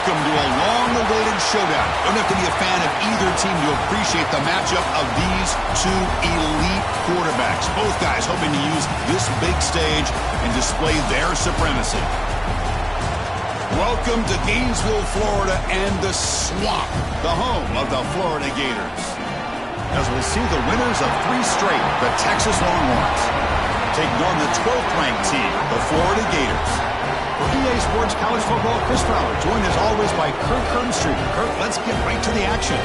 Welcome to a long-awaited showdown. Don't have to be a fan of either team to appreciate the matchup of these two elite quarterbacks. Both guys hoping to use this big stage and display their supremacy. Welcome to Gainesville, Florida, and the Swamp, the home of the Florida Gators. As we'll see the winners of 3 straight, the Texas Longhorns, taking on the 12th-ranked team, the Florida Gators. For EA Sports College Football, Chris Fowler, joined as always by Kirk Kernstreet. Kirk, let's get right to the action.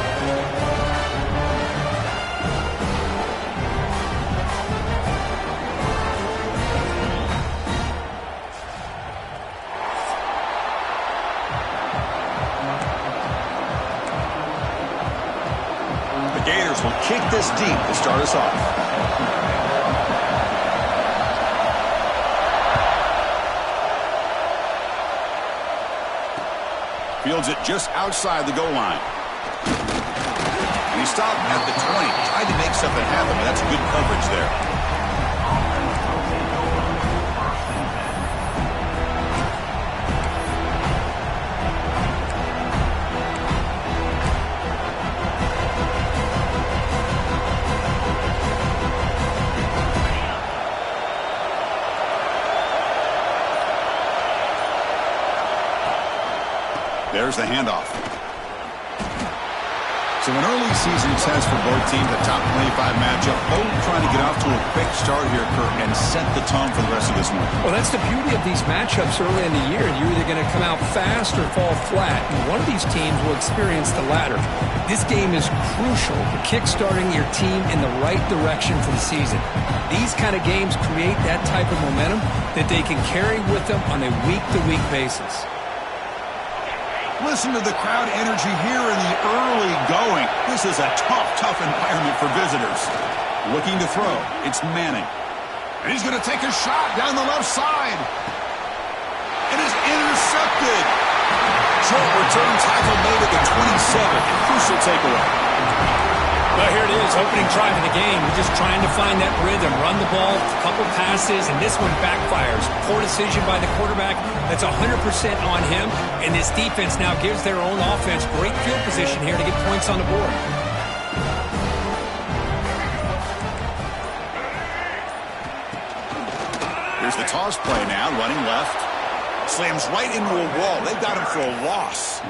The Gators will kick this deep to start us off. Fields it just outside the goal line. And he stopped at the 20. Tried to make something happen, but that's good coverage there. There's the handoff. So an early season test for both teams, a top 25 matchup. Both trying to get off to a quick start here, Kurt, and set the tone for the rest of this one. Well, that's the beauty of these matchups early in the year. You're either going to come out fast or fall flat, and one of these teams will experience the latter. This game is crucial for kick-starting your team in the right direction for the season. These kind of games create that type of momentum that they can carry with them on a week-to-week basis. Listen to the crowd energy here in the early going. This is a tough environment for visitors. Looking to throw. It's Manning. And he's going to take a shot down the left side. It is intercepted. Short return tackle made at the 27. Crucial takeaway. Well, here it is, opening drive of the game. We're just trying to find that rhythm, run the ball, a couple passes, and this one backfires. Poor decision by the quarterback. That's 100% on him, and this defense now gives their own offense great field position here to get points on the board. Here's the toss play now, running left. Slams right into a wall. They've got him for a loss.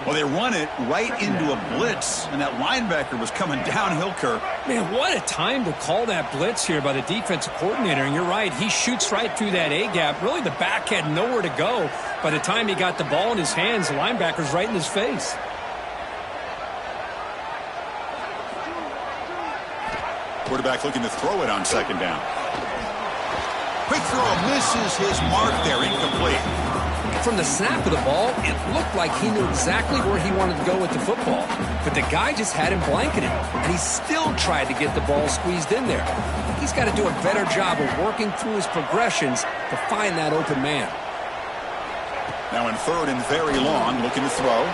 Well, they run it right into a blitz, and that linebacker was coming downhill, Kirk. Man, what a time to call that blitz here by the defensive coordinator. And you're right, he shoots right through that A-gap. Really, the back had nowhere to go. By the time he got the ball in his hands, the linebacker's right in his face. Quarterback looking to throw it on second down. Quick throw misses his mark there, incomplete. From the snap of the ball, it looked like he knew exactly where he wanted to go with the football. But the guy just had him blanketed, and he still tried to get the ball squeezed in there. He's got to do a better job of working through his progressions to find that open man. Now in third and very long, looking to throw.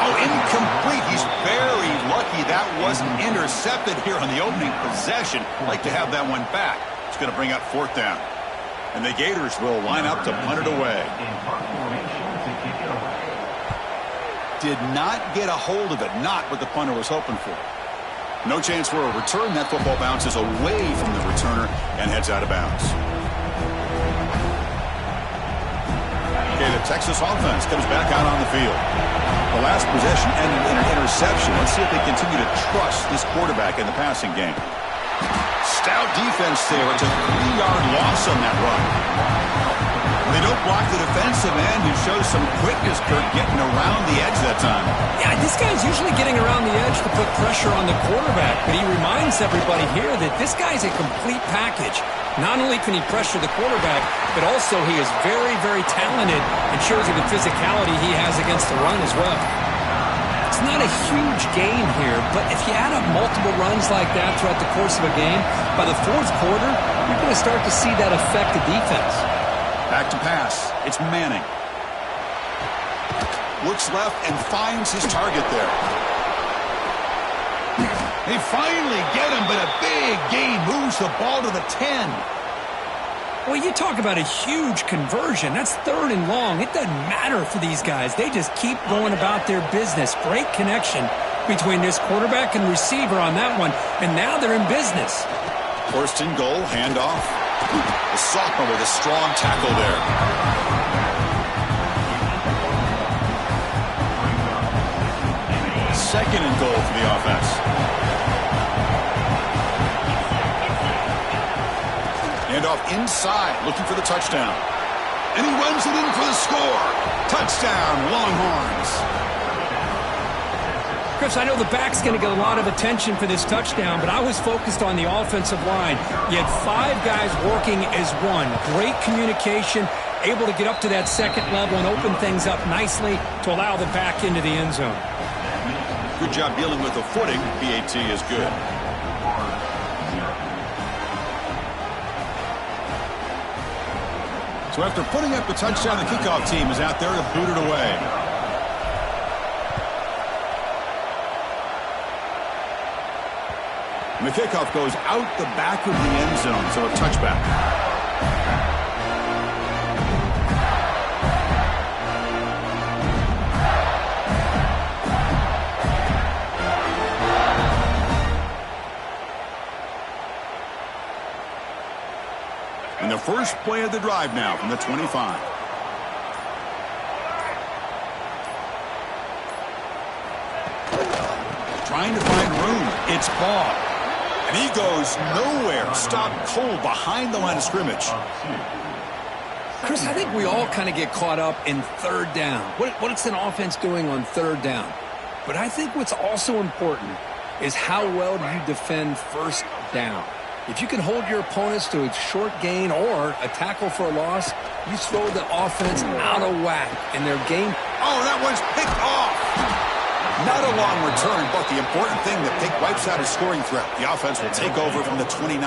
Oh, incomplete. He's very lucky that wasn't intercepted here on the opening possession. Like to have that one back. It's going to bring up fourth down. And the Gators will line up to punt it away. Did not get a hold of it. Not what the punter was hoping for. No chance for a return. That football bounces away from the returner and heads out of bounds. Okay, the Texas offense comes back out on the field. The last possession ended in an interception. Let's see if they continue to trust this quarterback in the passing game. Stout defense there. It's a 3-yard loss on that run. They don't block the defensive end, who shows some quickness, Kirk, getting around the edge that time. Yeah, this guy's usually getting around the edge to put pressure on the quarterback, but he reminds everybody here that this guy's a complete package. Not only can he pressure the quarterback, but also he is very, very talented and shows you the physicality he has against the run as well. It's not a huge gain here, but if you add up multiple runs like that throughout the course of a game, by the fourth quarter, you're going to start to see that affect the defense. Back to pass. It's Manning. Looks left and finds his target there. They finally get him, but a big gain moves the ball to the 10. Well, you talk about a huge conversion. That's 3rd and long. It doesn't matter for these guys. They just keep going about their business. Great connection between this quarterback and receiver on that one, and now they're in business. 1st and goal, handoff. The sophomore with a strong tackle there. Second and goal for the offense. Handoff inside, looking for the touchdown. And he runs it in for the score. Touchdown, Longhorns. Chris, I know the back's going to get a lot of attention for this touchdown, but I was focused on the offensive line. You had 5 guys working as one. Great communication, able to get up to that second level and open things up nicely to allow the back into the end zone. Good job dealing with the footing. PAT is good. So after putting up the touchdown, the kickoff team is out there to boot it away. And the kickoff goes out the back of the end zone, so a touchback. And the first play of the drive now from the 25. Trying to find room. It's Ball. And he goes nowhere. Stopped cold behind the line of scrimmage. Chris, I think we all kind of get caught up in 3rd down. What's an offense doing on 3rd down? But I think what's also important is how well do you defend 1st down. If you can hold your opponents to a short gain or a tackle for a loss, you throw the offense out of whack in their game. Oh, that one's picked off. Not a long return, but the important thing that Pick wipes out a scoring threat. The offense will take over from the 29.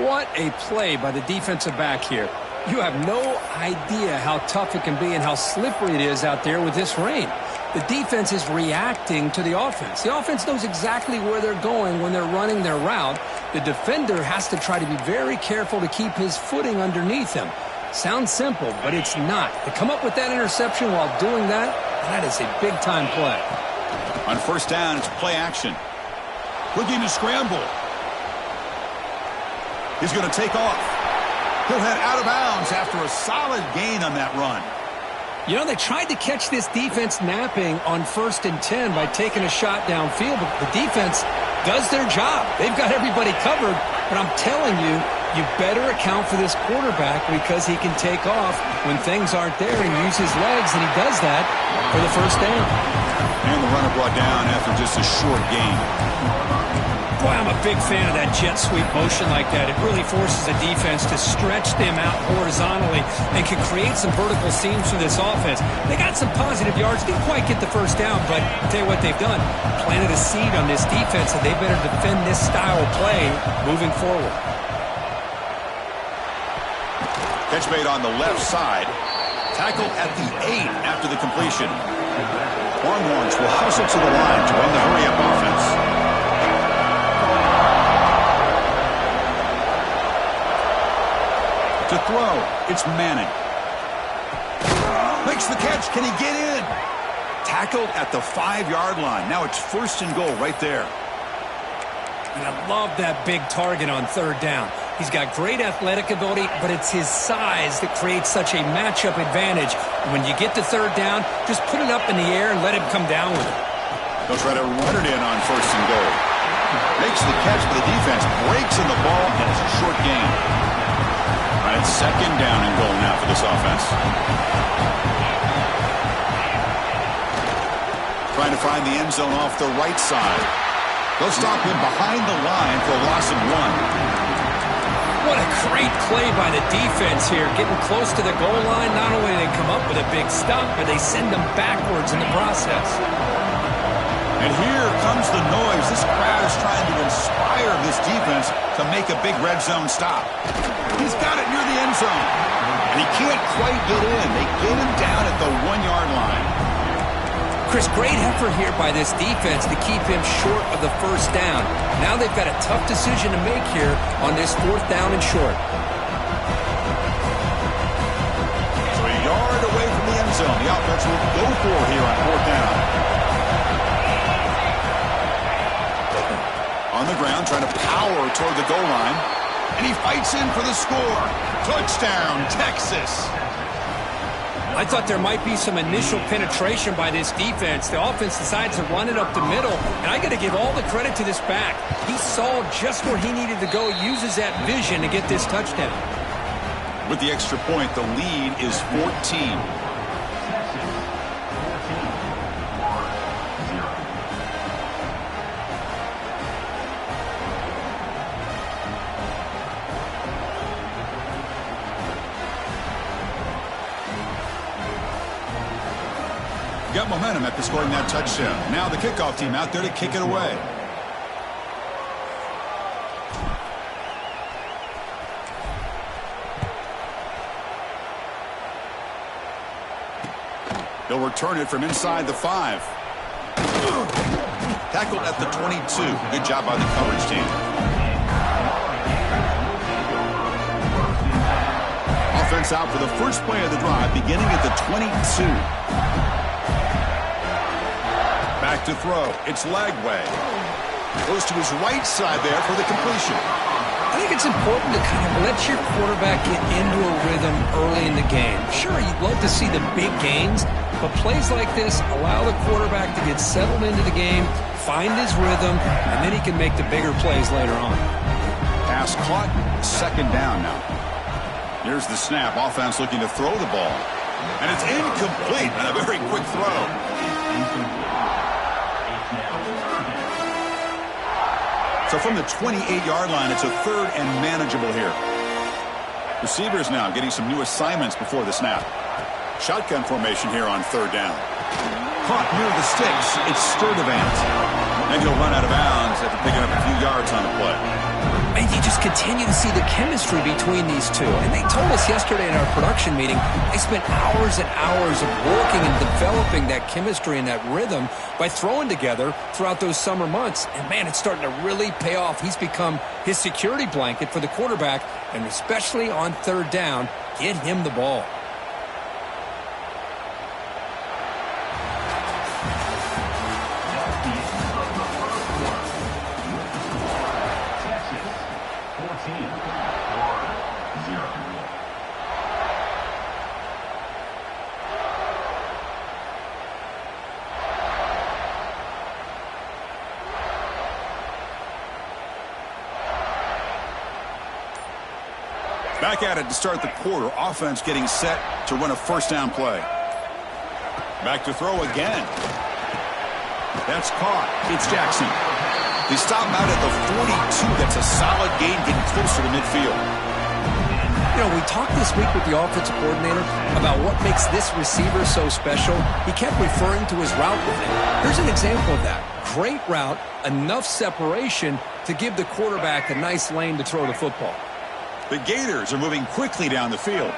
What a play by the defensive back here. You have no idea how tough it can be and how slippery it is out there with this rain. The defense is reacting to the offense. The offense knows exactly where they're going when they're running their route. The defender has to try to be very careful to keep his footing underneath him. Sounds simple, but it's not. To come up with that interception while doing that, that is a big-time play. On 1st down, it's play action. Looking to scramble. He's going to take off. He'll head out of bounds after a solid gain on that run. You know, they tried to catch this defense napping on 1st and 10 by taking a shot downfield, but the defense does their job. They've got everybody covered, but I'm telling you, you better account for this quarterback because he can take off when things aren't there and use his legs, and he does that for the 1st down. And the runner brought down after just a short gain. Boy, I'm a big fan of that jet sweep motion like that. It really forces a defense to stretch them out horizontally and can create some vertical seams for this offense. They got some positive yards. Didn't quite get the 1st down, but I'll tell you what they've done. Planted a seed on this defense that they better defend this style of play moving forward. Catch made on the left side. Tackle at the 8 after the completion. Longhorns will hustle to the line to run the hurry-up offense. To throw, it's Manning. Makes the catch. Can he get in? Tackled at the 5-yard line. Now it's 1st and goal right there. And I love that big target on 3rd down. He's got great athletic ability, but it's his size that creates such a matchup advantage. And when you get to 3rd down, just put it up in the air and let him come down with it. They'll try to run it in on 1st and goal. Makes the catch, but the defense breaks in the ball, and it's a short gain. All right, 2nd down and goal now for this offense. Trying to find the end zone off the right side. They'll stop him behind the line for a loss of 1. What a great play by the defense here. Getting close to the goal line, not only do they come up with a big stop, but they send them backwards in the process. And here comes the noise. This crowd is trying to inspire this defense to make a big red zone stop. He's got it near the end zone. And he can't quite get in. They get him down at the 1-yard line. Chris, great effort here by this defense to keep him short of the 1st down. Now they've got a tough decision to make here on this 4th down and short. zone. The offense will go for it here on 4th down. On the ground, trying to power toward the goal line. And he fights in for the score. Touchdown, Texas. I thought there might be some initial penetration by this defense. The offense decides to run it up the middle, and I got to give all the credit to this back. He saw just where he needed to go, uses that vision to get this touchdown. With the extra point, the lead is 14. Got momentum after scoring that touchdown. Now the kickoff team out there to kick it away. They'll return it from inside the 5. Tackled at the 22. Good job by the coverage team. Offense out for the first play of the drive, beginning at the 22. Back to throw. It's Lagway. Goes to his right side there for the completion. I think it's important to kind of let your quarterback get into a rhythm early in the game. Sure, you'd love to see the big gains, but plays like this allow the quarterback to get settled into the game, find his rhythm, and then he can make the bigger plays later on. Pass caught. 2nd down now. Here's the snap. Offense looking to throw the ball. And it's incomplete on a very quick throw. So from the 28-yard line, it's a 3rd and manageable here. Receivers now getting some new assignments before the snap. Shotgun formation here on 3rd down. Caught near the sticks. It's Sturdivant. And he'll run out of bounds after picking up a few yards on the play. And you just continue to see the chemistry between these two. And they told us yesterday in our production meeting, they spent hours and hours of working and developing that chemistry and that rhythm by throwing together throughout those summer months. And, man, it's starting to really pay off. He's become his security blanket for the quarterback, and especially on 3rd down, get him the ball. Back at it to start the quarter. Offense getting set to run a 1st down play. Back to throw again. That's caught. It's Jackson. They stop him out at the 42. That's a solid gain, getting closer to midfield. You know, we talked this week with the offensive coordinator about what makes this receiver so special. He kept referring to his route with it. Here's an example of that. Great route, enough separation to give the quarterback a nice lane to throw the football. The Gators are moving quickly down the field.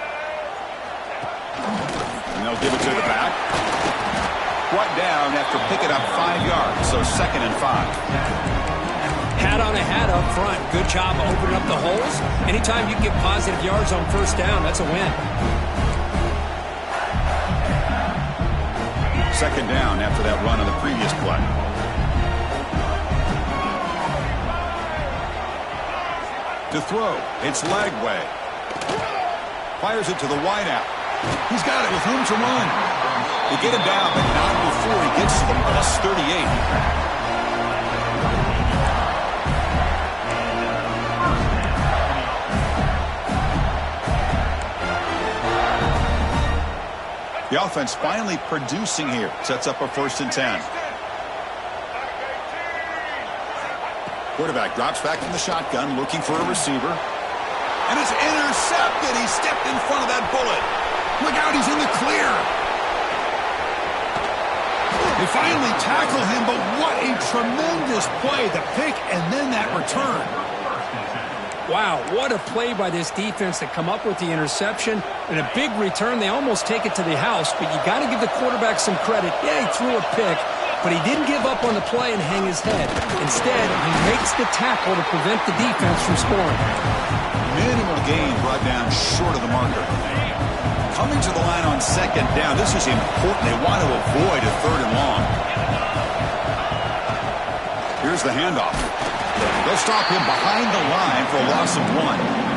And they'll give it to the back. Brought down after picking up 5 yards, so 2nd and 5. Hat on a hat up front. Good job opening up the holes. Anytime you can get positive yards on 1st down, that's a win. 2nd down after that run on the previous play. To throw, it's Lagway. Fires it to the wideout. He's got it with room to run. They get him down, but not before he gets to the plus 38. The offense finally producing here. Sets up a 1st and 10. Quarterback drops back from the shotgun, looking for a receiver. And it's intercepted. He stepped in front of that bullet. Look out, he's in the clear. They finally tackle him, but what a tremendous play. The pick and then that return. Wow, what a play by this defense to come up with the interception and a big return. They almost take it to the house, but you got to give the quarterback some credit. Yeah, he threw a pick, but he didn't give up on the play and hang his head. Instead, he makes the tackle to prevent the defense from scoring. Minimal gain brought down short of the marker. Coming to the line on second down. This is important. They want to avoid a third and long. Here's the handoff. They'll stop him behind the line for a loss of 1.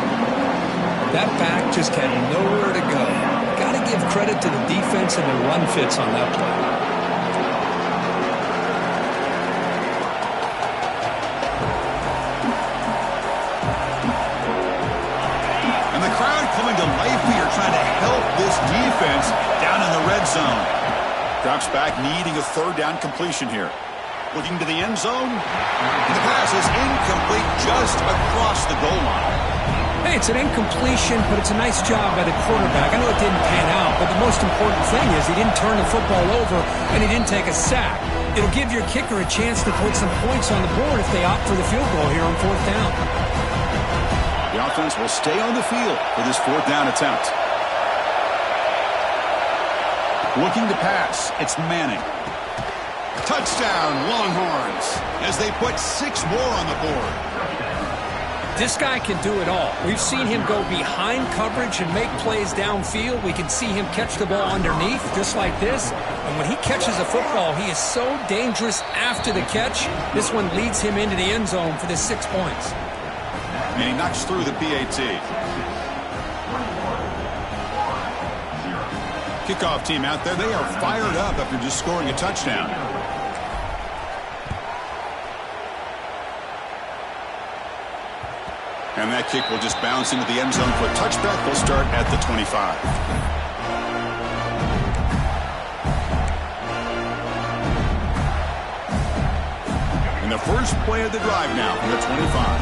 That back just had nowhere to go. Got to give credit to the defense and their run fits on that play. And the crowd coming to life here, trying to help this defense down in the red zone. Drops back, needing a third down completion here. Looking to the end zone. And the pass is incomplete just across the goal line. Hey, it's an incompletion, but it's a nice job by the quarterback. I know it didn't pan out, but the most important thing is he didn't turn the football over and he didn't take a sack. It'll give your kicker a chance to put some points on the board if they opt for the field goal here on 4th down. The offense will stay on the field for this 4th down attempt. Looking to pass. It's Manning. Touchdown, Longhorns, as they put 6 more on the board. This guy can do it all. We've seen him go behind coverage and make plays downfield. We can see him catch the ball underneath, just like this. And when he catches a football, he is so dangerous after the catch. This one leads him into the end zone for the 6 points. And he knocks through the PAT. Kickoff team out there, they are fired up after just scoring a touchdown. And that kick will just bounce into the end zone for a touchback. They'll start at the 25. And the first play of the drive now from the 25.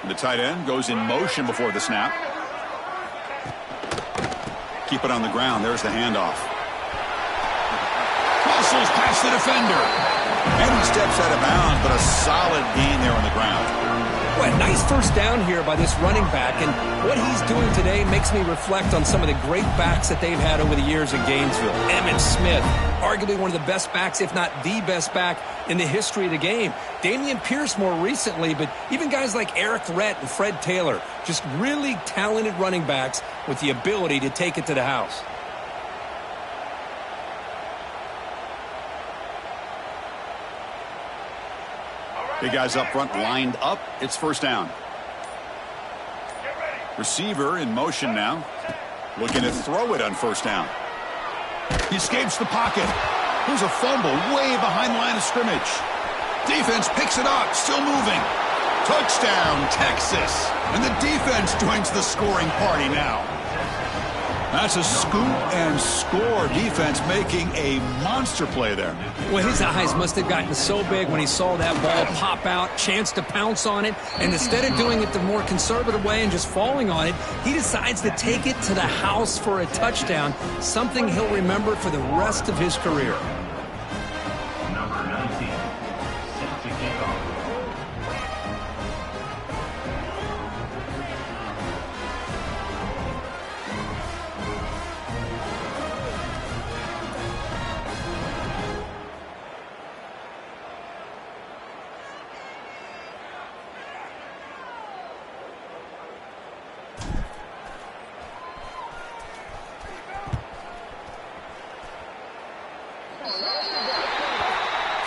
And the tight end goes in motion before the snap. Keep it on the ground. There's the handoff. Hustles past the defender. And he steps out of bounds, but a solid gain there on the ground. Well, nice first down here by this running back, and what he's doing today makes me reflect on some of the great backs that they've had over the years in Gainesville. Emmitt Smith, arguably one of the best backs, if not the best back in the history of the game. Dameon Pierce more recently, but even guys like Eric Rhett and Fred Taylor, just really talented running backs with the ability to take it to the house. Big guys up front lined up. It's first down. Receiver in motion now. Looking to throw it on first down. He escapes the pocket. There's a fumble way behind the line of scrimmage. Defense picks it up. Still moving. Touchdown, Texas. And the defense joins the scoring party now. That's a scoop and score defense making a monster play there. Well, his eyes must have gotten so big when he saw that ball pop out, chance to pounce on it, and instead of doing it the more conservative way and just falling on it, he decides to take it to the house for a touchdown, something he'll remember for the rest of his career. Number 19, set to kick off.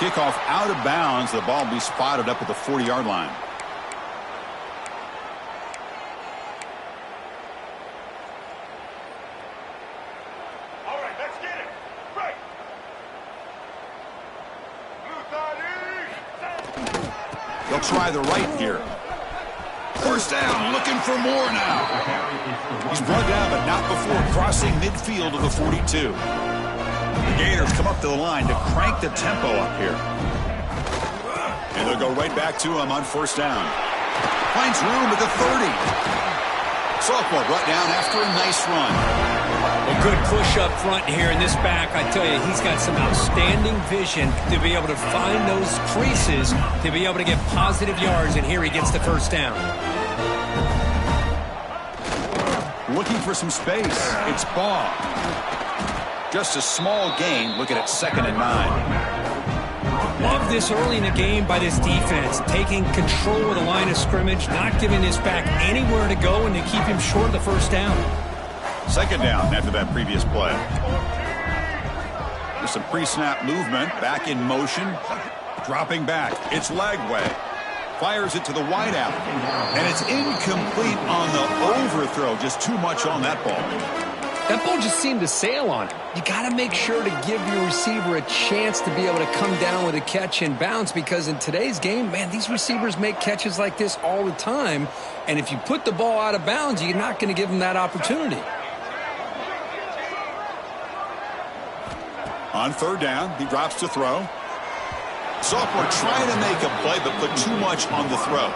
Kickoff out of bounds. The ball will be spotted up at the 40-yard line. All right, let's get it. Right. They'll try the right here. First down, looking for more now. He's brought down, but not before crossing midfield of the 42. The Gators come up to the line to crank the tempo up here. And they'll go right back to him on first down. Finds room at the 30. Sophomore brought down after a nice run. A good push up front here in this back. I tell you, he's got some outstanding vision to be able to find those creases, to be able to get positive yards, and here he gets the first down. Looking for some space. It's Baugh. Just a small gain. Looking at 2nd and 9. Love this early in the game by this defense, taking control of the line of scrimmage, not giving this back anywhere to go, and to keep him short of the first down. Second down after that previous play. There's some pre-snap movement, back in motion, dropping back. It's Lagway. Fires it to the wideout, and it's incomplete on the overthrow. Just too much on that ball. That ball just seemed to sail on him. You got to make sure to give your receiver a chance to be able to come down with a catch and bounce, because in today's game, man, these receivers make catches like this all the time, and if you put the ball out of bounds, you're not going to give them that opportunity. On third down, he drops to throw. Sophomore trying to make a play, but put too much on the throw.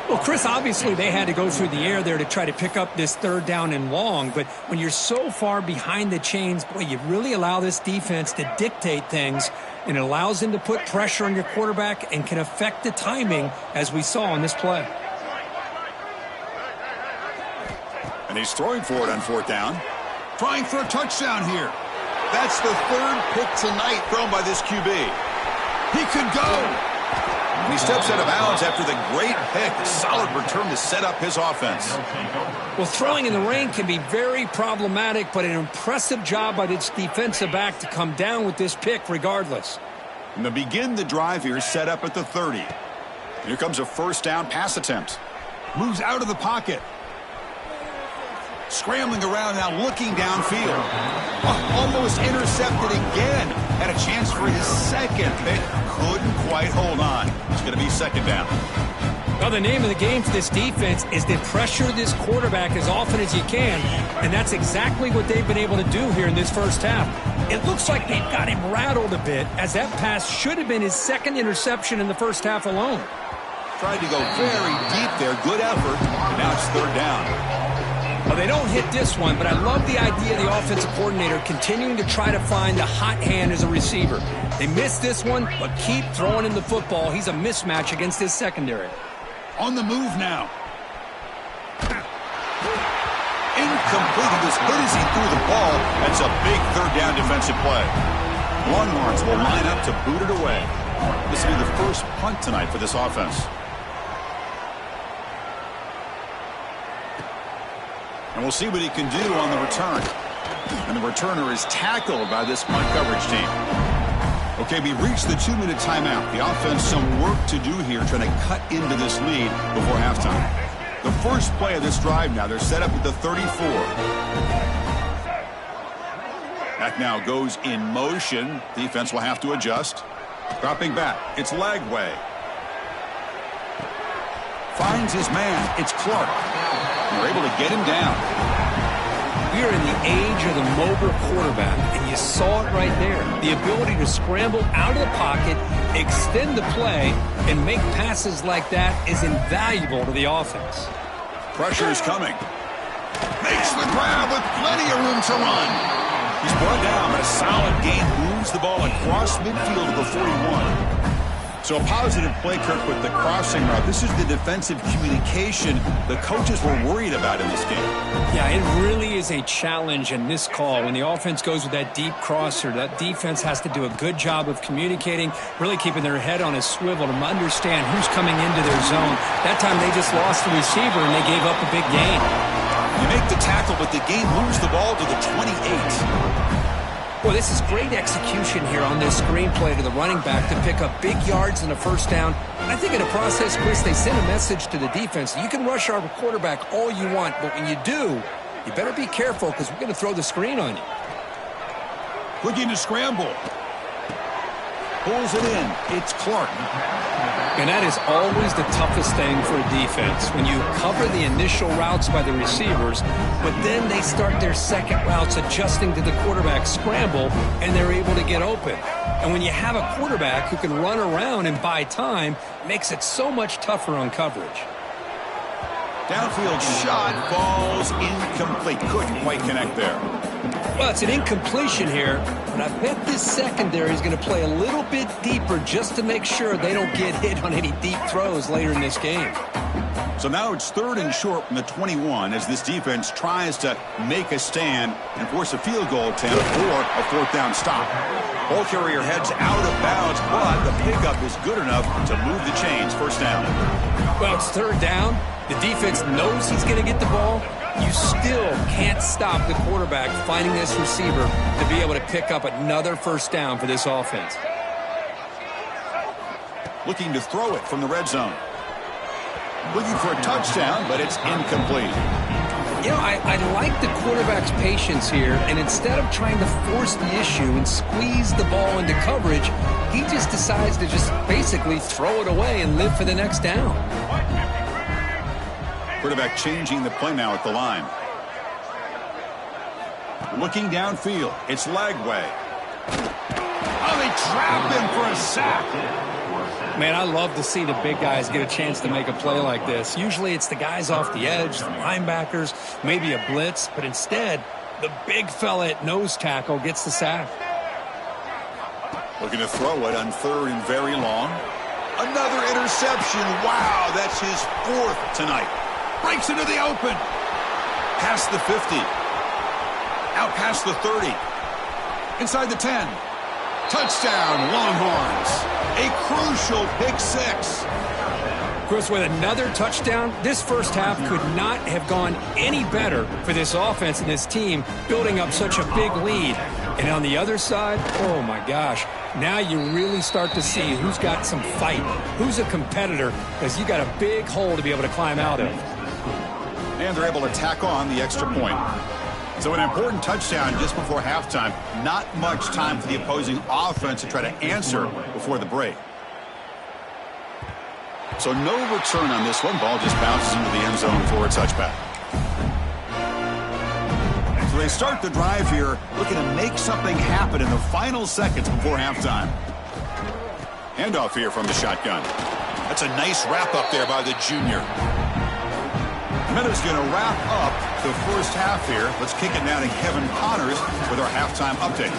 Well, Chris, obviously they had to go through the air there to try to pick up this third down and long, but when you're so far behind the chains, boy, you really allow this defense to dictate things, and it allows them to put pressure on your quarterback and can affect the timing, as we saw on this play. And he's throwing for it on fourth down. Trying for a touchdown here. That's the third pick tonight thrown by this QB. He could go. And he steps out of bounds after the great pick. Solid return to set up his offense. Well, throwing in the rain can be very problematic, but an impressive job by this defensive back to come down with this pick regardless. And to begin the drive here, set up at the 30. Here comes a first down pass attempt. Moves out of the pocket. Scrambling around now, looking downfield. Almost intercepted again. Had a chance for his second pick. Couldn't quite hold on. It's going to be second down. Well, the name of the game for this defense is to pressure this quarterback as often as you can, and that's exactly what they've been able to do here in this first half. It looks like they've got him rattled a bit, as that pass should have been his second interception in the first half alone. Tried to go very deep there. Good effort. And now it's third down. Well, they don't hit this one, but I love the idea of the offensive coordinator continuing to try to find the hot hand as a receiver. They missed this one, but keep throwing him the football. He's a mismatch against his secondary. On the move now. Incomplete. He was hit as he threw the ball. That's a big third down defensive play. Longhorns will line up to boot it away. This will be the first punt tonight for this offense. And we'll see what he can do on the return. And the returner is tackled by this punt coverage team. Okay, we reached the 2-minute timeout. The offense some work to do here, trying to cut into this lead before halftime. The first play of this drive now, they're set up at the 34. That now goes in motion. Defense will have to adjust. Dropping back, it's Lagway. Finds his man, it's Clark. They're able to get him down. We are in the age of the mobile quarterback, and you saw it right there. The ability to scramble out of the pocket, extend the play, and make passes like that is invaluable to the offense. Pressure is coming. Makes the grab with plenty of room to run. He's brought down, but a solid gain moves the ball across midfield to the 41. So a positive play, Kirk, with the crossing route. This is the defensive communication the coaches were worried about in this game. Yeah, it really is a challenge in this call. When the offense goes with that deep crosser, that defense has to do a good job of communicating, really keeping their head on a swivel to understand who's coming into their zone. That time they just lost the receiver and they gave up a big gain. You make the tackle, but the game moves the ball to the 28. Well, this is great execution here on this screenplay to the running back to pick up big yards and a first down. I think in the process, Chris, they send a message to the defense. You can rush our quarterback all you want, but when you do, you better be careful because we're going to throw the screen on you. Looking to scramble. Pulls it in. It's Clark. And that is always the toughest thing for a defense, when you cover the initial routes by the receivers, but then they start their second routes adjusting to the quarterback scramble, and they're able to get open. And when you have a quarterback who can run around and buy time, it makes it so much tougher on coverage. Downfield shot falls incomplete. Couldn't quite connect there. Well, it's an incompletion here, but I bet this secondary is going to play a little bit deeper just to make sure they don't get hit on any deep throws later in this game. So now it's third and short from the 21 as this defense tries to make a stand and force a field goal attempt or a fourth down stop. Ball carrier heads out of bounds, but the pickup is good enough to move the chains. First down. Well, it's third down. The defense knows he's going to get the ball. You still can't stop the quarterback finding this receiver to be able to pick up another first down for this offense. Looking to throw it from the red zone. Looking for a touchdown, but it's incomplete. You know, I like the quarterback's patience here, and instead of trying to force the issue and squeeze the ball into coverage, he just decides to just basically throw it away and live for the next down. Quarterback changing the play now at the line. Looking downfield. It's Lagway. Oh, they trap him for a sack. Man, I love to see the big guys get a chance to make a play like this. Usually it's the guys off the edge, the linebackers, maybe a blitz, but instead, the big fella at nose tackle gets the sack. Looking to throw it on third and very long. Another interception. Wow, that's his fourth tonight. Breaks into the open. Past the 50. Out past the 30. Inside the 10. Touchdown, Longhorns. A crucial pick six. Chris, with another touchdown, this first half could not have gone any better for this offense and this team, building up such a big lead. And on the other side, oh my gosh, now you really start to see who's got some fight, who's a competitor, because you got a big hole to be able to climb out of. And they're able to tack on the extra point. So an important touchdown just before halftime. Not much time for the opposing offense to try to answer before the break. So no return on this one. Ball just bounces into the end zone for a touchback. So they start the drive here, looking to make something happen in the final seconds before halftime. Handoff here from the shotgun. That's a nice wrap up there by the junior. Meadows going to wrap up the first half here. Let's kick it now to Kevin Connors with our halftime update.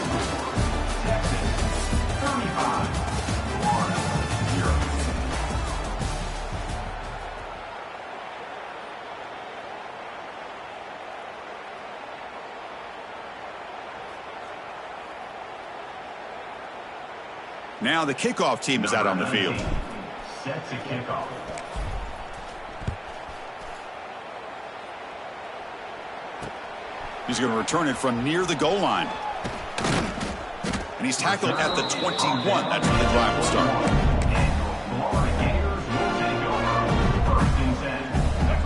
Now the kickoff team is out on the field. Set to kick off. He's going to return it from near the goal line. And he's tackled at the 21. That's when the drive will start.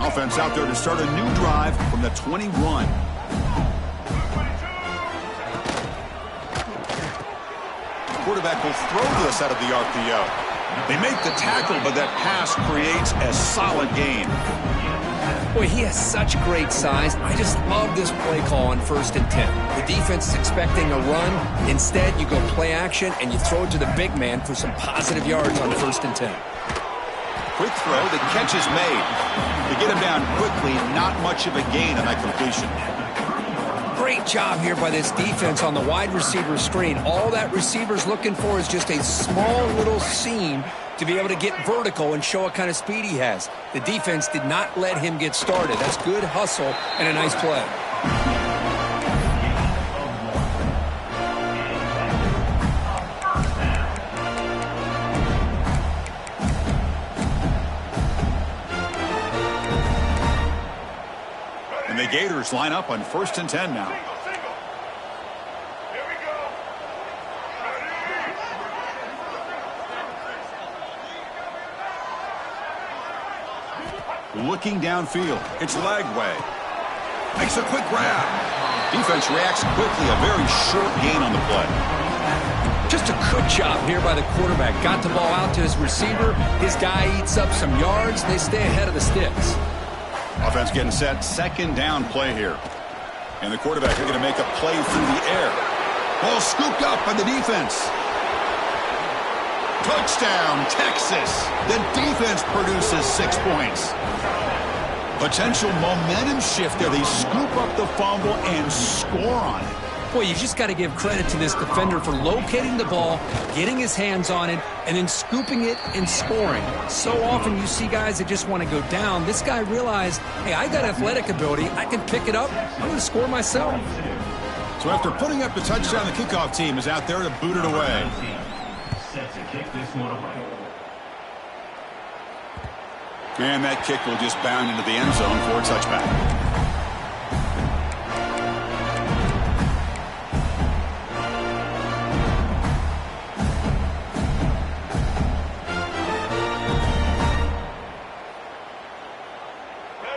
Offense out there to start a new drive from the 21. Quarterback will throw this out of the RPO. They make the tackle, but that pass creates a solid gain. Boy, he has such great size. I just love this play call on 1st and 10. The defense is expecting a run. Instead, you go play action, and you throw it to the big man for some positive yards on 1st and 10. Quick throw. The catch is made. They get him down quickly. Not much of a gain on that completion. Great job here by this defense on the wide receiver screen. All that receiver's looking for is just a small little seam to be able to get vertical and show what kind of speed he has. The defense did not let him get started. That's good hustle and a nice play. And the Gators line up on 1st and 10 now. Looking downfield. It's Lagway. Makes a quick grab. Defense reacts quickly. A very short gain on the play. Just a good job here by the quarterback. Got the ball out to his receiver. His guy eats up some yards. They stay ahead of the sticks. Offense getting set. 2nd down play here. And the quarterback are going to make a play through the air. Ball scooped up by the defense. Touchdown, Texas. The defense produces 6 points. Potential momentum shift there. They scoop up the fumble and score on it. Boy, you just got to give credit to this defender for locating the ball, getting his hands on it, and then scooping it and scoring. So often you see guys that just want to go down. This guy realized, hey, I got athletic ability. I can pick it up. I'm going to score myself. So after putting up the touchdown, the kickoff team is out there to boot it away. Set to kick this one away. And that kick will just bound into the end zone for a touchback.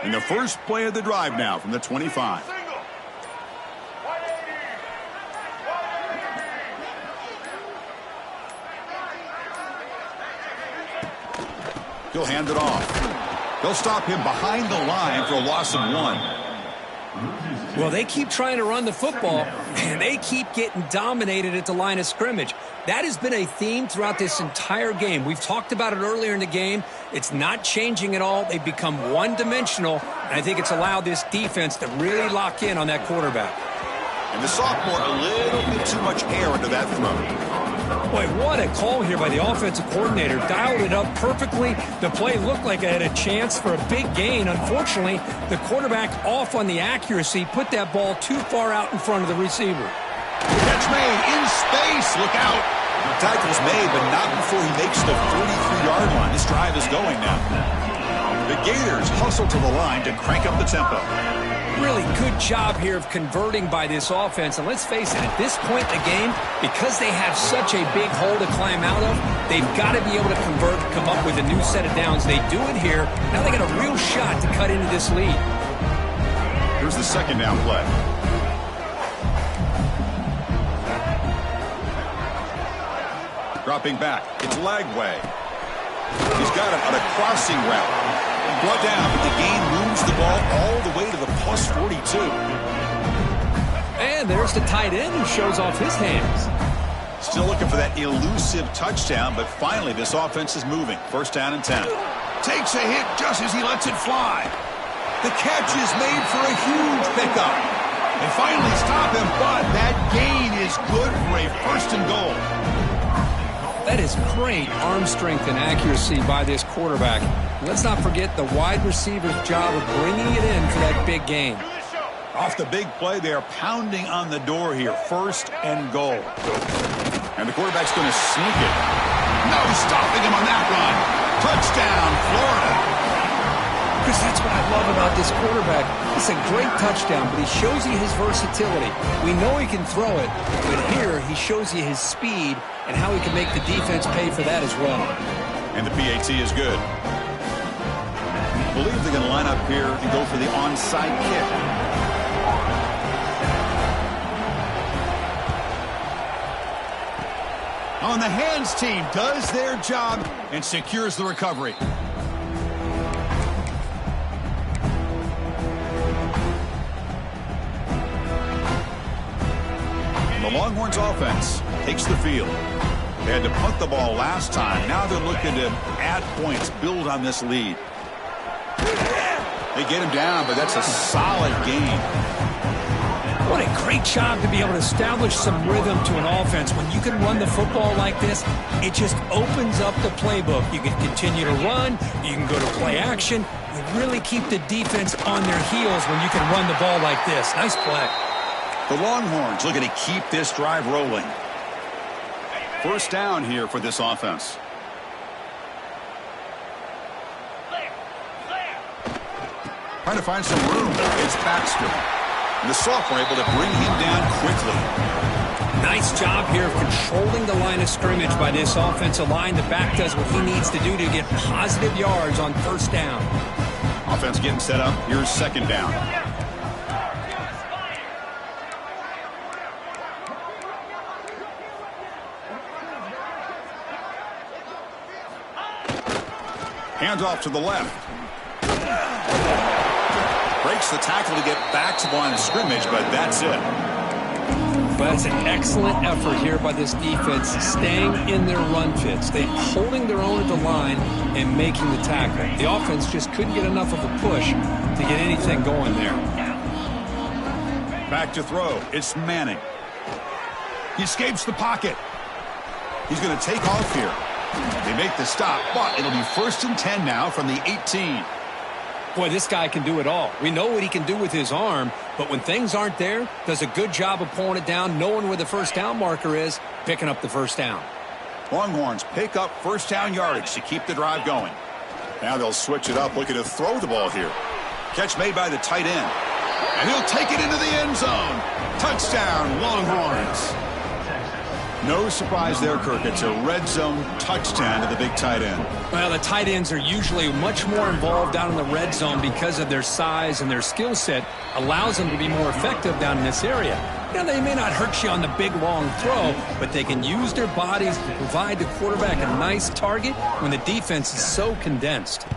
And the first play of the drive now from the 25. He'll hand it off. They'll stop him behind the line for a loss of 1. Well, they keep trying to run the football, and they keep getting dominated at the line of scrimmage. That has been a theme throughout this entire game. We've talked about it earlier in the game. It's not changing at all. They've become one-dimensional, and I think it's allowed this defense to really lock in on that quarterback. And the sophomore, a little bit too much air into that throw. Boy, what a call here by the offensive coordinator. Dialed it up perfectly. The play looked like it had a chance for a big gain. Unfortunately, the quarterback off on the accuracy, put that ball too far out in front of the receiver. Catch made in space. Look out. The tackle's made, but not before he makes the 43-yard line. This drive is going now. The Gators hustle to the line to crank up the tempo. Really good job here of converting by this offense. And let's face it, at this point in the game, because they have such a big hole to climb out of, they've got to be able to convert, come up with a new set of downs. They do it here. Now they got a real shot to cut into this lead. Here's the second down play. Dropping back. It's Lagway. He's got it on a crossing route. Brought down, but the gain moves the ball all the way to the plus 42. And there's the tight end who shows off his hands. Still looking for that elusive touchdown, but finally this offense is moving. First down and 10. Takes a hit just as he lets it fly. The catch is made for a huge pickup. They finally stop him, but that gain is good for a first and goal. That is great arm strength and accuracy by this quarterback. Let's not forget the wide receiver's job of bringing it in for that big gain. Off the big play, they are pounding on the door here. First and goal. And the quarterback's going to sneak it. No stopping him on that run. Touchdown, Florida. Because that's what I love about this quarterback. It's a great touchdown, but he shows you his versatility. We know he can throw it, but here he shows you his speed and how he can make the defense pay for that as well. And the PAT is good. I believe they're going to line up here and go for the onside kick. On the hands team does their job and secures the recovery. The Longhorns offense takes the field. They had to punt the ball last time. Now they're looking to add points, build on this lead. They get him down, but that's a solid game. What a great job to be able to establish some rhythm to an offense. When you can run the football like this, it just opens up the playbook. You can continue to run. You can go to play action. You really keep the defense on their heels when you can run the ball like this. Nice play. The Longhorns looking to keep this drive rolling. First down here for this offense. Trying to find some room. It's Baxter. And the sophomore able to bring him down quickly. Nice job here of controlling the line of scrimmage by this offensive line. The back does what he needs to do to get positive yards on first down. Offense getting set up. Here's second down. Hands off to the left. Breaks the tackle to get back to the line of scrimmage, but that's it. But it's an excellent effort here by this defense, staying in their run fits. They're holding their own at the line and making the tackle. The offense just couldn't get enough of a push to get anything going there. Back to throw. It's Manning. He escapes the pocket. He's going to take off here. They make the stop, but it'll be first and 10 now from the 18. Boy, this guy can do it all. We know what he can do with his arm, but when things aren't there, does a good job of pulling it down, knowing where the first down marker is, picking up the first down. Longhorns pick up first down yardage to keep the drive going. Now they'll switch it up, looking to throw the ball here. Catch made by the tight end. And he'll take it into the end zone. Touchdown, Longhorns. No surprise there, Kirk. It's a red zone touchdown to the big tight end. Well, the tight ends are usually much more involved down in the red zone because of their size and their skill set allows them to be more effective down in this area. Now, they may not hurt you on the big, long throw, but they can use their bodies to provide the quarterback a nice target when the defense is so condensed.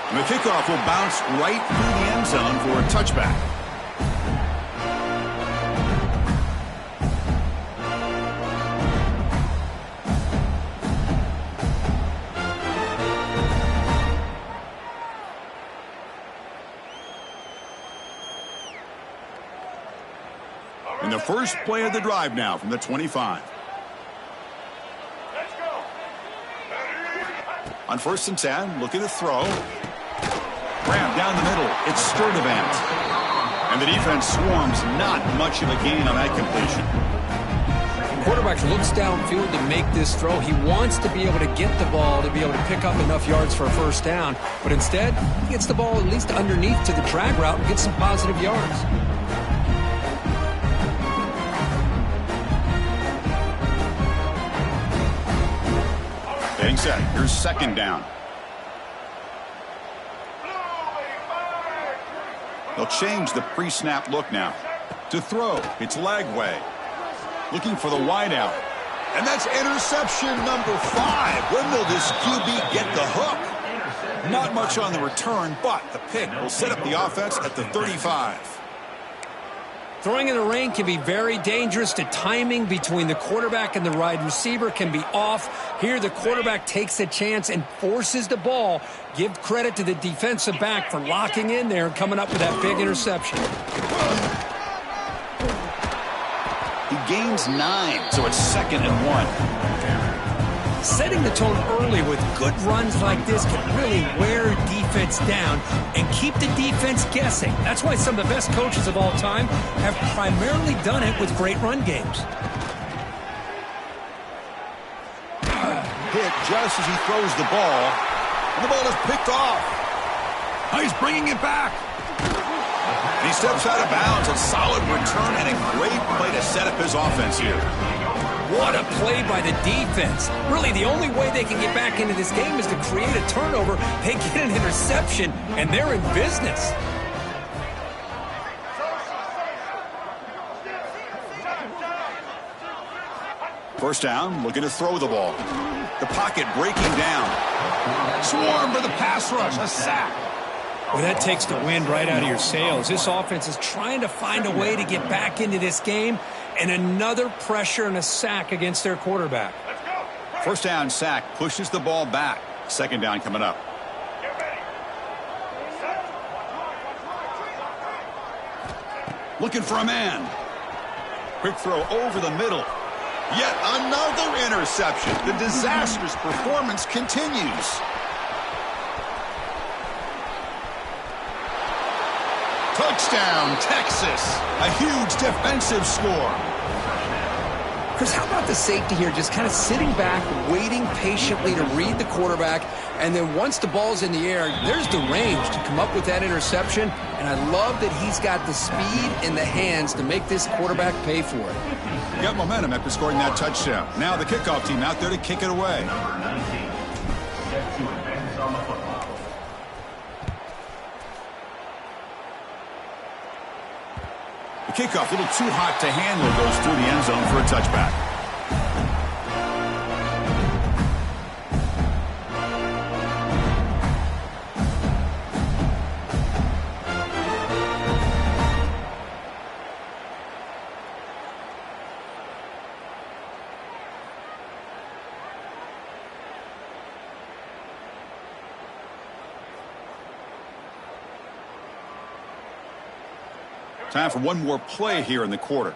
And the kickoff will bounce right through the end zone for a touchback. And the first play of the drive now from the 25. Let's go. On 1st and 10, looking to throw. Grab down the middle. It's Sturdivant. And the defense swarms. Not much of a gain on that completion. The quarterback looks downfield to make this throw. He wants to be able to get the ball to be able to pick up enough yards for a first down. But instead, he gets the ball at least underneath to the drag route and gets some positive yards. Getting set. Here's 2nd down. They'll change the pre-snap look now. To throw, it's Lagway. Looking for the wideout. And that's interception number 5. When will this QB get the hook? Not much on the return, but the pick will set up the offense at the 35. Throwing in the rain can be very dangerous. The timing between the quarterback and the wide receiver can be off. Here, the quarterback takes a chance and forces the ball. Give credit to the defensive back for locking in there and coming up with that big interception. He gains 9, so it's 2nd and 1. Setting the tone early with good runs like this can really wear defense down and keep the defense guessing. That's why some of the best coaches of all time have primarily done it with great run games. Hit just as he throws the ball, and the ball is picked off. Now he's bringing it back. And he steps out of bounds. A solid return and a great play to set up his offense here. What a play by the defense. Really, the only way they can get back into this game is to create a turnover. They get an interception, and they're in business. First down, looking to throw the ball. The pocket breaking down. Swarm for the pass rush, a sack. Well, that takes the wind right out of your sails. This offense is trying to find a way to get back into this game, and another pressure and a sack against their quarterback. First down sack pushes the ball back. 2nd down coming up. Looking for a man. Quick throw over the middle. Yet another interception. The disastrous performance continues. Touchdown, Texas. A huge defensive score. Chris, how about the safety here just kind of sitting back, waiting patiently to read the quarterback, and then once the ball's in the air, there's the range to come up with that interception, and I love that he's got the speed in the hands to make this quarterback pay for it. He got momentum after scoring that touchdown. Now the kickoff team out there to kick it away. Number 19, set to advance on the football. The kickoff, a little too hot to handle, goes through the end zone for a touchback. Time for one more play here in the quarter.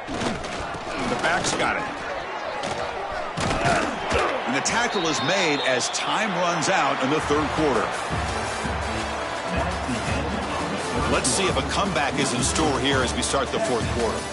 The back's got it. And the tackle is made as time runs out in the third quarter. Let's see if a comeback is in store here as we start the fourth quarter. 56-7.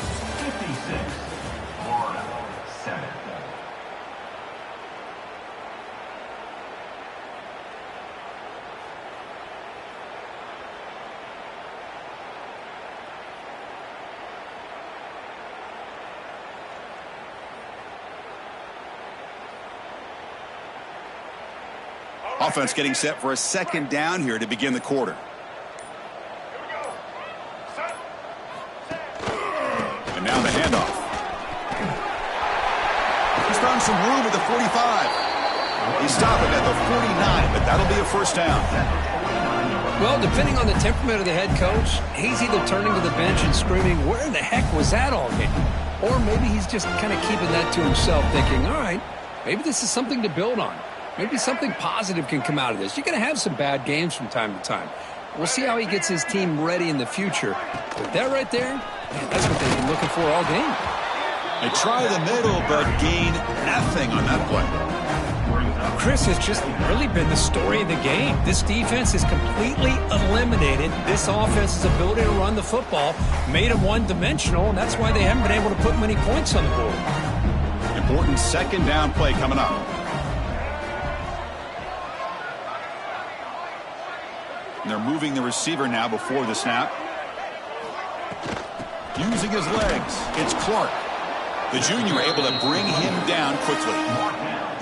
Offense getting set for a second down here to begin the quarter. And now the handoff. He's found some room at the 45. He's stopping at the 49, but that'll be a first down. Well, depending on the temperament of the head coach, he's either turning to the bench and screaming, where in the heck was that all game? Or maybe he's just kind of keeping that to himself, thinking, all right, maybe this is something to build on. Maybe something positive can come out of this. You're going to have some bad games from time to time. We'll see how he gets his team ready in the future. But that right there, man, that's what they've been looking for all game. They try the middle, but gain nothing on that play. Chris, has just really been the story of the game. This defense has completely eliminated this offense's ability to run the football, made them one-dimensional, and that's why they haven't been able to put many points on the board. Important second down play coming up. And they're moving the receiver now before the snap. Using his legs, it's Clark. The junior able to bring him down quickly.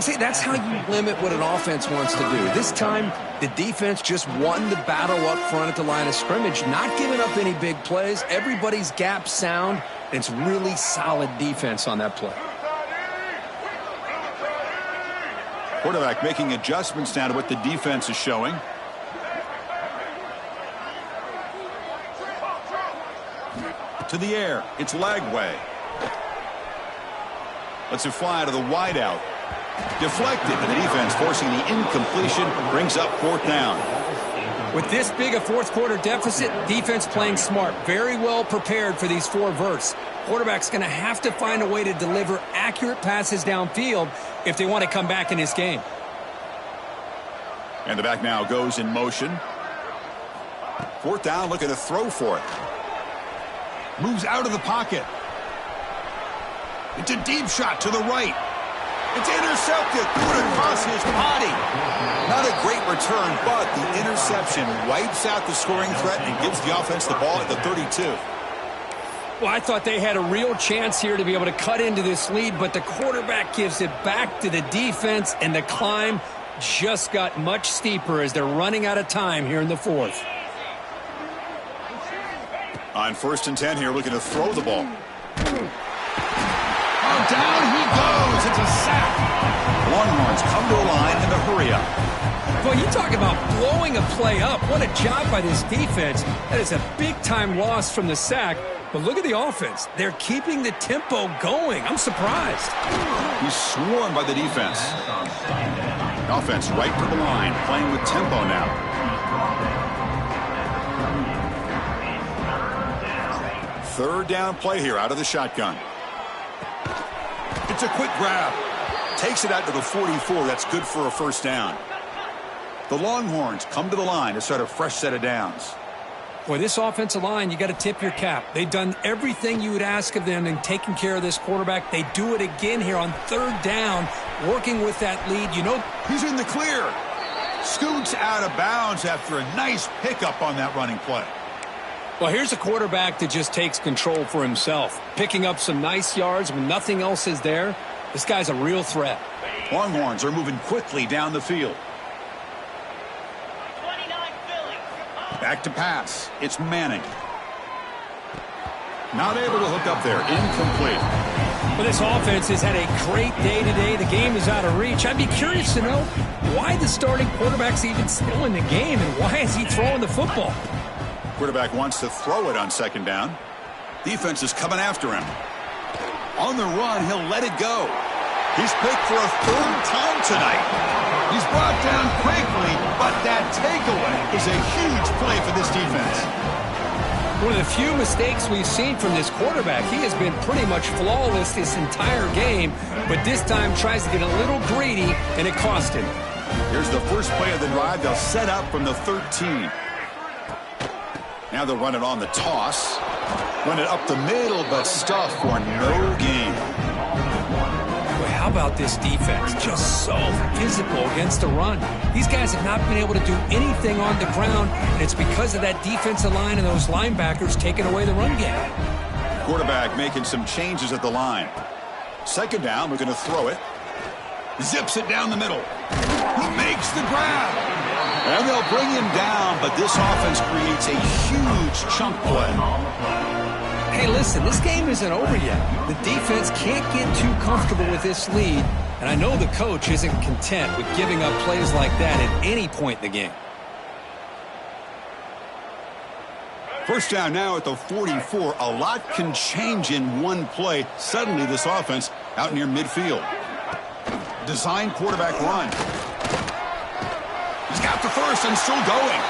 See, that's how you limit what an offense wants to do. This time, the defense just won the battle up front at the line of scrimmage, not giving up any big plays. Everybody's gap sound. It's really solid defense on that play. Quarterback making adjustments now to what the defense is showing. To the air, it's Lagway. Lets it fly to the wideout. Deflected, and the defense forcing the incompletion brings up fourth down. With this big a fourth quarter deficit, defense playing smart, very well prepared for these four verts. Quarterback's going to have to find a way to deliver accurate passes downfield if they want to come back in this game. And the back now goes in motion. Fourth down, looking to throw for it. Moves out of the pocket. It's a deep shot to the right. It's intercepted. Threw it across his body. Not a great return, but the interception wipes out the scoring threat and gives the offense the ball at the 32. Well, I thought they had a real chance here to be able to cut into this lead, but the quarterback gives it back to the defense, and the climb just got much steeper as they're running out of time here in the fourth. On 1st and 10 here, looking to throw the ball. Oh, down he goes. It's a sack. Longhorns come to a line in the hurry-up. Well, you talk about blowing a play up. What a job by this defense. That is a big-time loss from the sack. But look at the offense. They're keeping the tempo going. I'm surprised. He's swarmed by the defense. Offense right to the line, playing with tempo now. Third down play here out of the shotgun. It's a quick grab. Takes it out to the 44. That's good for a first down. The Longhorns come to the line to start a fresh set of downs. Boy, this offensive line, you got to tip your cap. They've done everything you would ask of them in taking care of this quarterback. They do it again here on third down, working with that lead. You know, he's in the clear. Scoots out of bounds after a nice pickup on that running play. Well, here's a quarterback that just takes control for himself, picking up some nice yards when nothing else is there. This guy's a real threat. Longhorns are moving quickly down the field. Back to pass. It's Manning. Not able to hook up there. Incomplete. Well, this offense has had a great day today. The game is out of reach. I'd be curious to know why the starting quarterback's even still in the game and why is he throwing the football? Quarterback wants to throw it on second down. Defense is coming after him. On the run, he'll let it go. He's picked for a third time tonight. He's brought down quickly, but that takeaway is a huge play for this defense. One of the few mistakes we've seen from this quarterback. He has been pretty much flawless this entire game, but this time tries to get a little greedy, and it cost him. Here's the first play of the drive. They'll set up from the 13. Now they'll run it on the toss. Run it up the middle, but stuff for no gain. Boy, how about this defense? Just so physical against the run. These guys have not been able to do anything on the ground, and it's because of that defensive line and those linebackers taking away the run game. Quarterback making some changes at the line. Second down, we're going to throw it. Zips it down the middle. He makes the grab. And they'll bring him down, but this offense creates a huge chunk play. Hey, listen, this game isn't over yet. The defense can't get too comfortable with this lead, and I know the coach isn't content with giving up plays like that at any point in the game. First down now at the 44. A lot can change in one play. Suddenly this offense out near midfield. Design quarterback run. He's got the first and still going.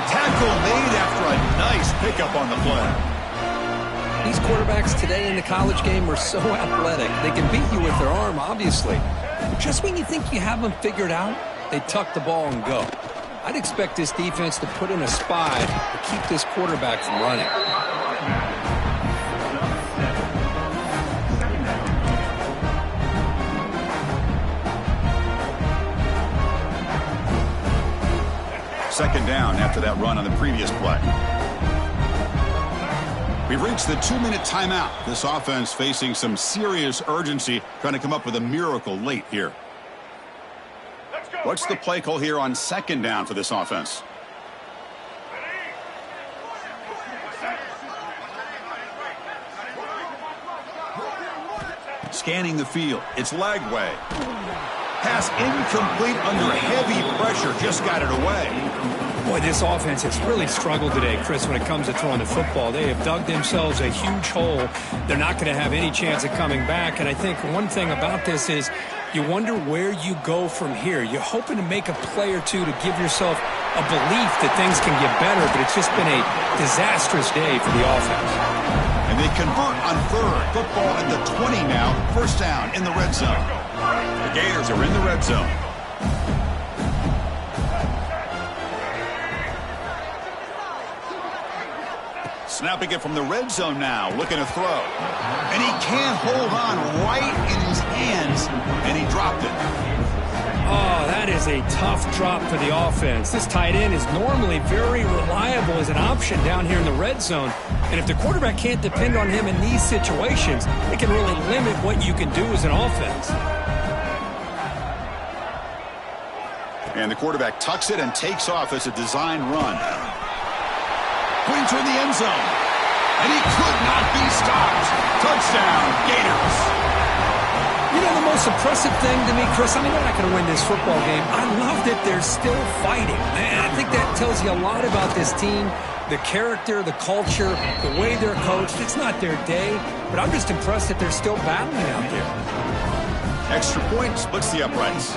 Tackle made after a nice pickup on the play. These quarterbacks today in the college game are so athletic. They can beat you with their arm, obviously. But just when you think you have them figured out, they tuck the ball and go. I'd expect this defense to put in a spy to keep this quarterback from running. Second down after that run on the previous play. We've reached the 2-minute timeout. This offense facing some serious urgency, trying to come up with a miracle late here. What's the play call here on second down for this offense? Scanning the field. It's Lagway. Pass incomplete under heavy pressure. Just got it away. Boy, this offense has really struggled today, Chris, when it comes to throwing the football. They have dug themselves a huge hole. They're not going to have any chance of coming back. And I think one thing about this is you wonder where you go from here. You're hoping to make a play or two to give yourself a belief that things can get better, but it's just been a disastrous day for the offense. And they convert on third. Football at the 20 now. First down in the red zone. The Gators are in the red zone. Snapping it from the red zone now, looking to throw. And he can't hold on right in his hands, and he dropped it. Oh, that is a tough drop for the offense. This tight end is normally very reliable as an option down here in the red zone. And if the quarterback can't depend on him in these situations, it can really limit what you can do as an offense. And the quarterback tucks it and takes off as a design run. Putting toward the end zone. And he could not be stopped. Touchdown, Gators. You know, the most impressive thing to me, Chris, I mean, they're not going to win this football game. I love that they're still fighting. Man, I think that tells you a lot about this team, the character, the culture, the way they're coached. It's not their day, but I'm just impressed that they're still battling out there. Extra point splits the uprights.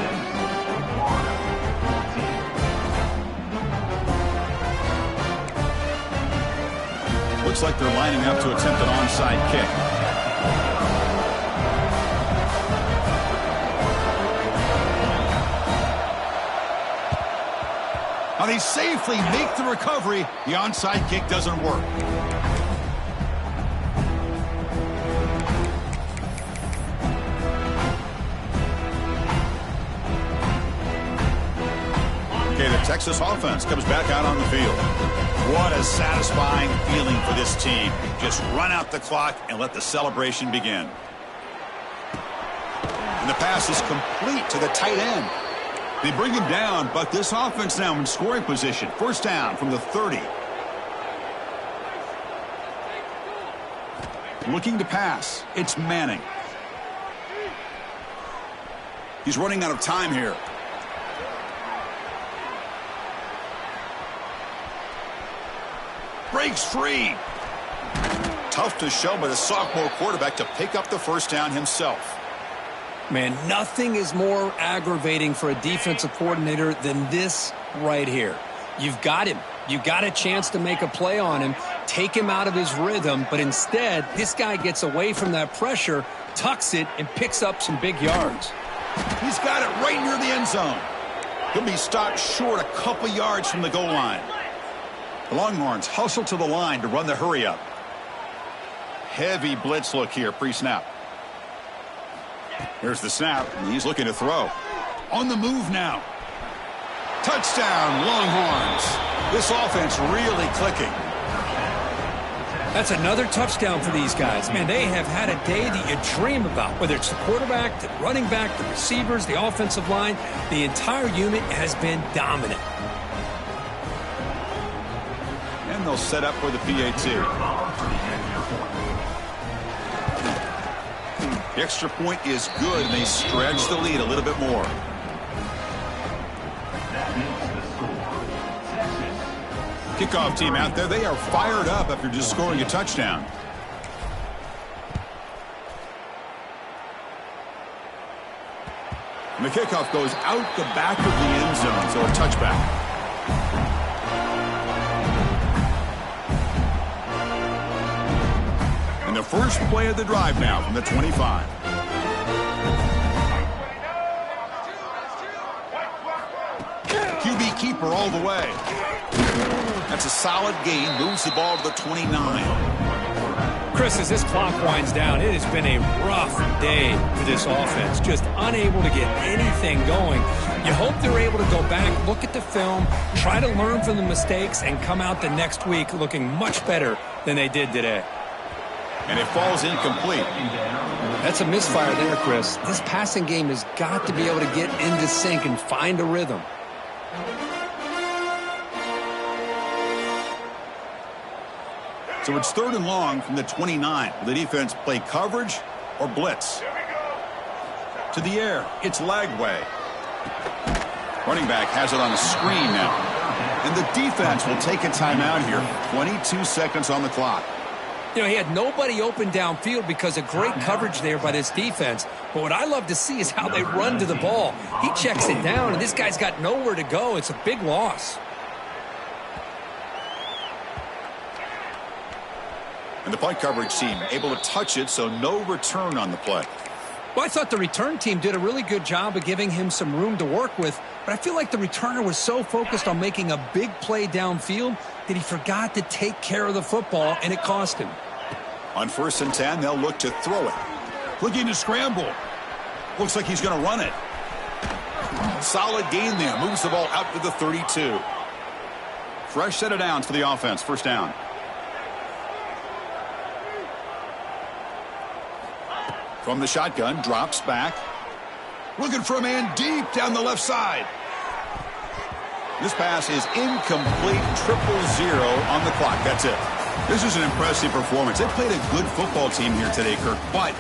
Looks like they're lining up to attempt an onside kick. Now they safely make the recovery. The onside kick doesn't work. Okay, the Texas offense comes back out on the field. What a satisfying feeling for this team. Just run out the clock and let the celebration begin. And the pass is complete to the tight end. They bring him down, but this offense now in scoring position. First down from the 30. Looking to pass. It's Manning. He's running out of time here. Breaks free. Tough to show by the sophomore quarterback to pick up the first down himself. Man, nothing is more aggravating for a defensive coordinator than this right here. You've got him. You got a chance to make a play on him, take him out of his rhythm, but instead, this guy gets away from that pressure, tucks it, and picks up some big yards. He's got it right near the end zone. He'll be stopped short a couple yards from the goal line. The Longhorns hustle to the line to run the hurry up. Heavy blitz look here pre-snap. Here's the snap, and he's looking to throw. On the move now. Touchdown, Longhorns. This offense really clicking. That's another touchdown for these guys. Man, they have had a day that you dream about. Whether it's the quarterback, the running back, the receivers, the offensive line, the entire unit has been dominant. And they'll set up for the PAT. The extra point is good, and they stretch the lead a little bit more. Kickoff team out there, they are fired up after just scoring a touchdown. And the kickoff goes out the back of the end zone, so a touchback. And the first play of the drive now from the 25. QB keeper all the way. That's a solid gain. Moves the ball to the 29. Chris, as this clock winds down, it has been a rough day for this offense. Just unable to get anything going. You hope they're able to go back, look at the film, try to learn from the mistakes, and come out the next week looking much better than they did today. And it falls incomplete. That's a misfire there, Chris. This passing game has got to be able to get into sync and find a rhythm. So it's 3rd and long from the 29. Will the defense play coverage or blitz? To the air. It's Lagway. Running back has it on the screen now. And the defense will take a timeout here. 22 seconds on the clock. You know, he had nobody open downfield because of great coverage there by this defense. But what I love to see is how they run to the ball. He checks it down, and this guy's got nowhere to go. It's a big loss. And the punt coverage team able to touch it, so no return on the play. Well, I thought the return team did a really good job of giving him some room to work with, but I feel like the returner was so focused on making a big play downfield that he forgot to take care of the football, and it cost him. On 1st and 10, they'll look to throw it. Looking to scramble. Looks like he's going to run it. Solid gain there. Moves the ball out to the 32. Fresh set of downs for the offense. 1st down. From the shotgun, drops back. Looking for a man deep down the left side. This pass is incomplete. 0-0 on the clock. That's it. This is an impressive performance. They played a good football team here today, Kirk, but